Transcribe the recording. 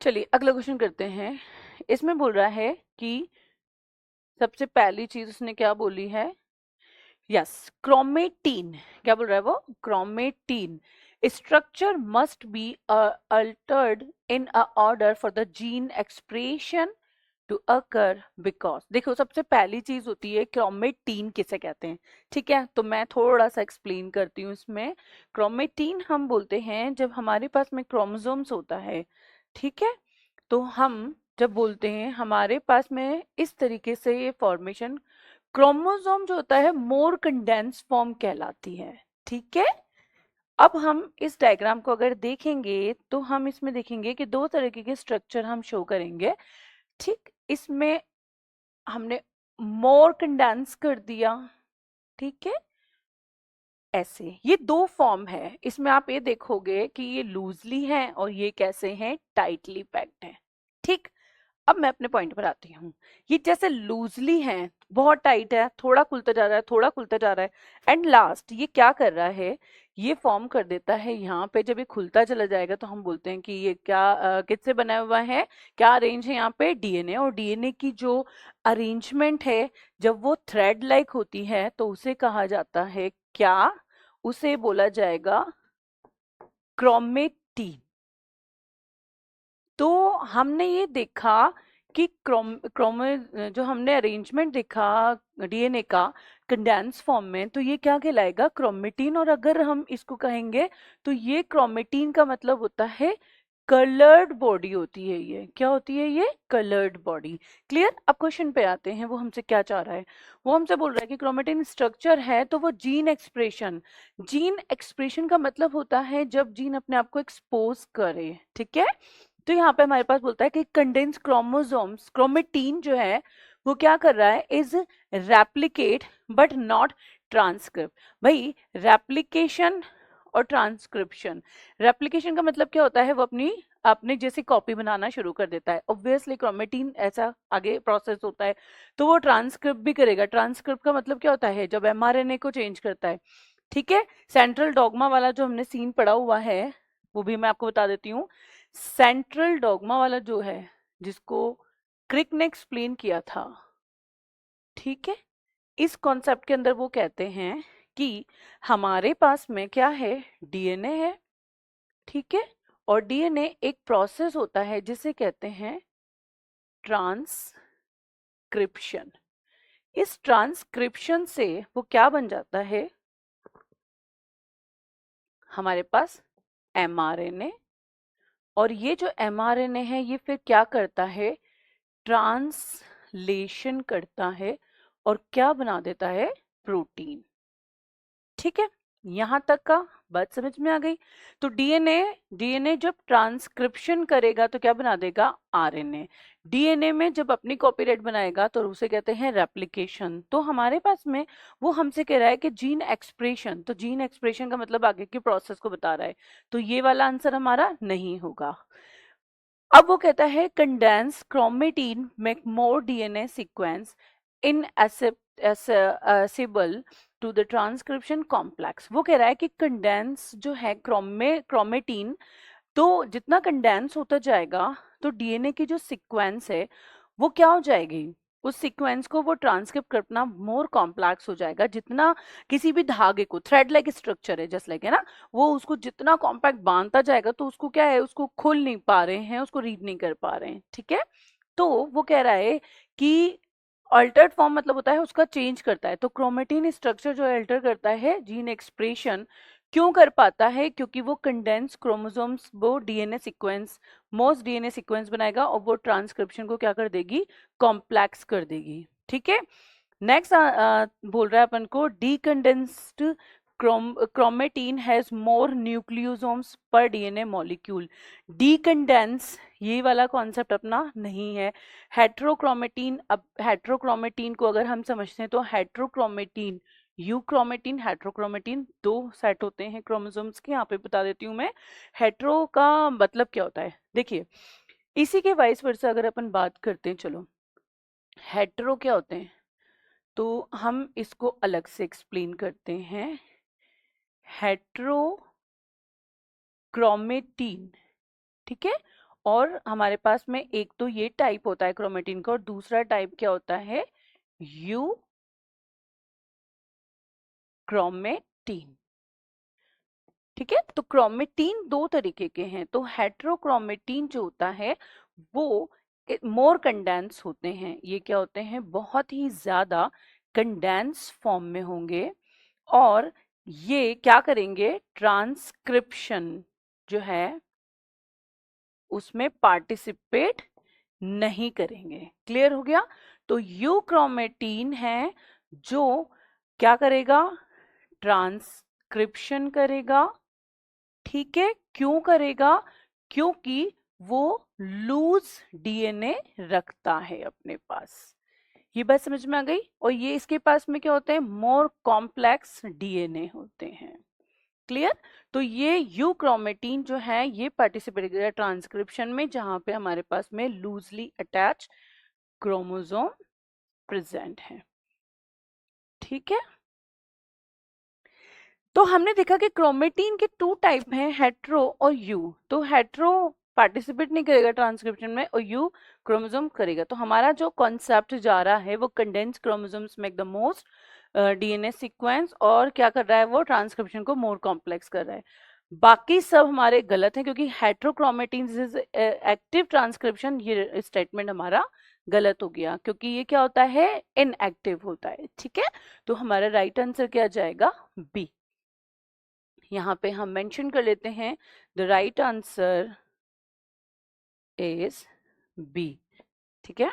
चलिए अगला क्वेश्चन करते हैं। इसमें बोल रहा है कि सबसे पहली चीज उसने क्या बोली है, यस क्रोमेटीन। क्या बोल रहा है वो, chromatin structure must be altered in a order for the gene expression to occur because. देखो सबसे पहली चीज होती है क्रोमेटीन किसे कहते हैं। ठीक है, तो मैं थोड़ा सा एक्सप्लेन करती हूँ इसमें। क्रोमेटीन हम बोलते हैं जब हमारे पास में क्रोमोसोम्स होता है, ठीक है, तो हम जब बोलते हैं हमारे पास में इस तरीके से ये फॉर्मेशन क्रोमोसोम जो होता है मोर कंडेंस फॉर्म कहलाती है। ठीक है, अब हम इस डायग्राम को अगर देखेंगे तो हम इसमें देखेंगे कि दो तरीके के स्ट्रक्चर हम शो करेंगे। ठीक, इसमें हमने मोर कंडेंस कर दिया, ठीक है, ऐसे ये दो फॉर्म है। इसमें आप ये देखोगे कि ये लूजली है और ये कैसे हैं, टाइटली पैक्ड है। ठीक, अब मैं अपने पॉइंट पर आती हूँ। ये जैसे लूजली है, बहुत टाइट है, थोड़ा खुलता जा रहा है, थोड़ा खुलता जा रहा है, एंड लास्ट ये क्या कर रहा है, ये फॉर्म कर देता है यहाँ पे। जब ये खुलता चला जाएगा तो हम बोलते हैं कि ये क्या किससे बना हुआ है, क्या अरेंज है यहाँ पे, डीएनए। और डीएनए की जो अरेंजमेंट है जब वो थ्रेड लाइक होती है तो उसे कहा जाता है क्या, उसे बोला जाएगा क्रोमेटीन। तो हमने ये देखा कि क्रोमे जो हमने अरेंजमेंट देखा डीएनए का कंडेंस फॉर्म में, तो ये क्या कहलाएगा, क्रोमेटीन। और अगर हम इसको कहेंगे तो ये क्रोमेटीन का मतलब होता है कलर्ड बॉडी होती है। ये क्या होती है, ये कलर्ड बॉडी। क्लियर। अब क्वेश्चन पे आते हैं, वो हमसे क्या चाह रहा है। वो हमसे बोल रहा है कि क्रोमेटिन स्ट्रक्चर है तो वो जीन एक्सप्रेशन, जीन एक्सप्रेशन का मतलब होता है जब जीन अपने आप को एक्सपोज करे। ठीक है, तो यहाँ पे हमारे पास बोलता है कि कंडेंस क्रोमोसोम्स, क्रोमेटीन जो है वो क्या कर रहा है, is replicate but not transcript. भाई रेप्लिकेशन और ट्रांसक्रिप्शन, रेप्लिकेशन का मतलब क्या होता है, वो अपनी अपने जैसी कॉपी बनाना शुरू कर देता है। ऑब्वियसली क्रोमेटीन ऐसा आगे प्रोसेस होता है तो वो ट्रांसक्रिप्ट भी करेगा। ट्रांसक्रिप्ट का मतलब क्या होता है, जब एमआरएनए को चेंज करता है। ठीक है, सेंट्रल डॉगमा वाला जो हमने सीन पढ़ा हुआ है वो भी मैं आपको बता देती हूँ। सेंट्रल डॉगमा वाला जो है, जिसको क्रिक ने एक्सप्लेन किया था, ठीक है, इस कॉन्सेप्ट के अंदर वो कहते हैं कि हमारे पास में क्या है, डीएनए है, ठीक है, और डीएनए एक प्रोसेस होता है जिसे कहते हैं ट्रांसक्रिप्शन। इस ट्रांसक्रिप्शन से वो क्या बन जाता है, हमारे पास एमआरएनए। और ये जो एमआरएनए है ये फिर क्या करता है, ट्रांसलेशन करता है और क्या बना देता है, प्रोटीन। ठीक है, यहां तक का बात समझ में आ गई। तो डीएनए, डीएनए जब ट्रांसक्रिप्शन करेगा तो क्या बना देगा, आरएनए। डीएनए में जब अपनी कॉपीराइट बनाएगा तो उसे कहते हैं रेप्लिकेशन। तो हमारे पास में वो हमसे कह रहा है कि जीन एक्सप्रेशन, तो जीन एक्सप्रेशन का मतलब आगे के प्रोसेस को बता रहा है, तो ये वाला आंसर हमारा नहीं होगा। अब वो कहता है condense chromatin make more DNA sequence inaccessible to the transcription complex. वो कह रहा है कि कंडेंस जो है क्रोमेटीन, तो जितना कंडेंस होता जाएगा तो डीएनए की जो सीक्वेंस है वो क्या हो जाएगी, उस सीक्वेंस को वो ट्रांसक्रिप्ट करना मोर कॉम्प्लेक्स हो जाएगा। जितना किसी भी धागे को, थ्रेड लाइक स्ट्रक्चर है जस्ट लाइक, है ना, वो उसको जितना कॉम्पैक्ट बांधता जाएगा तो उसको क्या है, उसको खोल नहीं पा रहे हैं, उसको रीड नहीं कर पा रहे हैं। ठीक है, तो वो कह रहा है कि अल्टर्ड फॉर्म मतलब होता है उसका चेंज करता है। तो क्रोमेटिन स्ट्रक्चर जो अल्टर करता है जीन एक्सप्रेशन क्यों कर पाता है, क्योंकि वो कंडेंस क्रोमोसोम्स, वो DNA sequence, most DNA sequence बनाएगा और वो ट्रांसक्रिप्शन को क्या कर देगी, कॉम्प्लेक्स कर देगी। ठीक है, नेक्स्ट बोल रहा है अपन को डीकंडेंस्ड क्रोमेटीन हैज मोर न्यूक्लियोसोम्स पर डीएनए मॉलिक्यूल। डीकंडेंस ये वाला कॉन्सेप्ट अपना नहीं है। हेट्रोक्रोमेटीन, अब हेट्रोक्रोमेटीन को अगर हम समझते हैं तो हेट्रोक्रोमेटीन, यूक्रोमेटीन, हेट्रोक्रोमेटीन दो सेट होते हैं क्रोमोसोम्स के। यहाँ पे बता देती हूँ मैं, हेट्रो का मतलब क्या होता है। देखिए इसी के वाइस वर्सा अगर अपन बात करते हैं, चलो हेट्रो क्या होते हैं, तो हम इसको अलग से एक्सप्लेन करते हैं। हेट्रोक्रोमेटीन, ठीक है, और हमारे पास में एक तो ये टाइप होता है क्रोमेटिन का, और दूसरा टाइप क्या होता है, यू क्रोमेटिन। ठीक है, तो क्रोमेटिन दो तरीके के हैं। तो हेट्रोक्रोमेटिन जो होता है वो मोर कंडेंस होते हैं। ये क्या होते हैं, बहुत ही ज्यादा कंडेंस फॉर्म में होंगे, और ये क्या करेंगे, ट्रांसक्रिप्शन जो है उसमें पार्टिसिपेट नहीं करेंगे। क्लियर हो गया। तो यूक्रोमेटिन है जो क्या करेगा, ट्रांसक्रिप्शन करेगा। ठीक है, क्यों करेगा, क्योंकि वो लूज डीएनए रखता है अपने पास। ये बात समझ में आ गई। और ये इसके पास में क्या होते हैं, मोर कॉम्प्लेक्स डीएनए होते हैं। क्लियर। तो ये यूक्रोमेटिन जो है ये पार्टिसिपेट करेगा ट्रांसक्रिप्शन में, जहां पे हमारे पास में लूजली अटैच क्रोमोसोम प्रेजेंट है। ठीक है, तो हमने देखा कि क्रोमेटिन के टू टाइप हैं, हेट्रो और यू। तो हेट्रो पार्टिसिपेट नहीं करेगा ट्रांसक्रिप्शन में, और यू क्रोमोसोम करेगा। तो हमारा जो कॉन्सेप्ट जा रहा है वो condense chromosomes make the most DNA sequence, और क्या कर रहा है वो, ट्रांसक्रिप्शन को मोर कॉम्प्लेक्स कर रहा है। बाकी सब हमारे गलत हैं, क्योंकि हेट्रोक्रोमेटिन इज एक्टिव ट्रांसक्रिप्शन, ये स्टेटमेंट हमारा गलत हो गया, क्योंकि ये क्या होता है, इनएक्टिव होता है। ठीक है, तो हमारा राइट आंसर क्या जाएगा, बी। यहाँ पे हम मेंशन कर लेते हैं, the right answer is B. ठीक है।